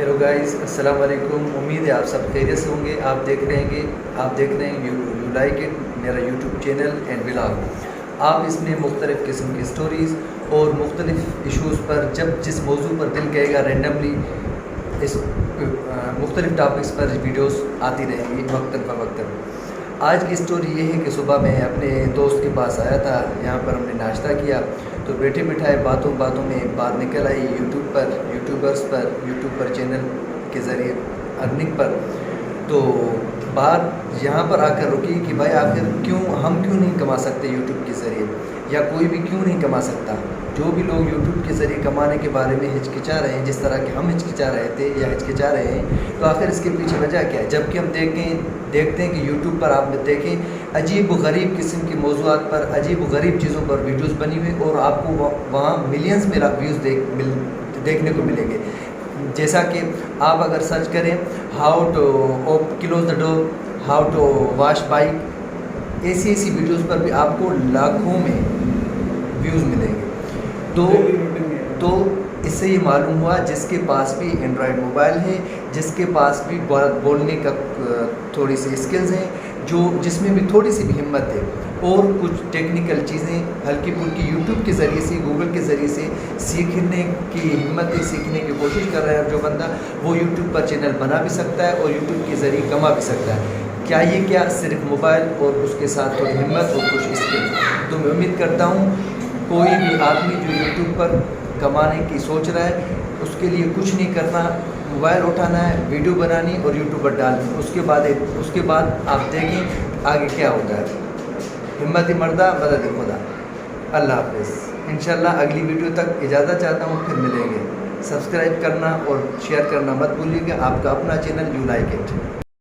Hello guys, अस्सलाम वालेकुम। उम्मीद है आप सब खैरियत से होंगे। आप देख रहे हैं यू लाइक इट, मेरा यूट्यूब चैनल एंड व्लॉग। आप इसमें मुख्तलिफ़ किस्म की स्टोरीज़ और मुख्तलिफ़ इशूज़ पर जिस मौजू पर दिल कहेगा रेंडमली इस मुख्तलिफ़ टॉपिक्स पर वीडियोस आती रहेंगी वक्तन फ़वक्तन। आज की स्टोरी ये है कि सुबह मैं अपने दोस्त के पास आया था। यहाँ पर हमने नाश्ता किया तो बैठे बिठाए बातों में बात निकल आई यूट्यूब पर चैनल के ज़रिए अर्निंग पर। तो बात यहाँ पर आकर रुकी कि भाई आखिर हम क्यों नहीं कमा सकते यूट्यूब के ज़रिए, या कोई भी क्यों नहीं कमा सकता। जो भी लोग यूट्यूब के ज़रिए कमाने के बारे में हिचकिचा रहे हैं, जिस तरह के हम हिचकिचा रहे थे या हिचकिचा रहे हैं, तो आखिर इसके पीछे वजह क्या है। जबकि हम देखते हैं कि यूट्यूब पर आप देखें अजीब व गरीब किस्म के मौज़ूआत पर, अजीब व गरीब चीज़ों पर वीडियोज़ बनी हुई और आपको वहाँ मिलियंस में व्यूज़ देखने को मिलेंगे। जैसा कि आप अगर सर्च करें how to close the door, how to wash bike, ऐसी वीडियोज़ पर भी आपको लाखों में व्यूज़ मिलेंगे। तो इससे ये मालूम हुआ जिसके पास भी एंड्रॉयड मोबाइल है, जिसके पास भी बोलने का थोड़ी सी स्किल्स हैं, जिसमें भी थोड़ी सी भी हिम्मत है और कुछ टेक्निकल चीज़ें हल्की फुल्की यूट्यूब के ज़रिए से, गूगल के ज़रिए से सीखने की हिम्मत है, सीखने की कोशिश कर रहा है जो बंदा, वो यूट्यूब पर चैनल बना भी सकता है और यूट्यूब के ज़रिए कमा भी सकता है। क्या सिर्फ मोबाइल और उसके साथ थोड़ी हिम्मत और कुछ स्किल। तो मैं उम्मीद करता हूँ कोई भी आदमी जो यूट्यूब पर कमाने की सोच रहा है, उसके लिए कुछ नहीं करना, मोबाइल उठाना है, वीडियो बनानी और यूट्यूब पर डालनी। उसके बाद आप देखें आगे क्या होता है। हिम्मत मर्दा मदद खुदा। अल्लाह हाफ़िज़। इंशाल्लाह अगली वीडियो तक इजाज़त चाहता हूँ, फिर मिलेंगे। सब्सक्राइब करना और शेयर करना मत भूलिएगा। आपका अपना चैनल यू लाइक इट।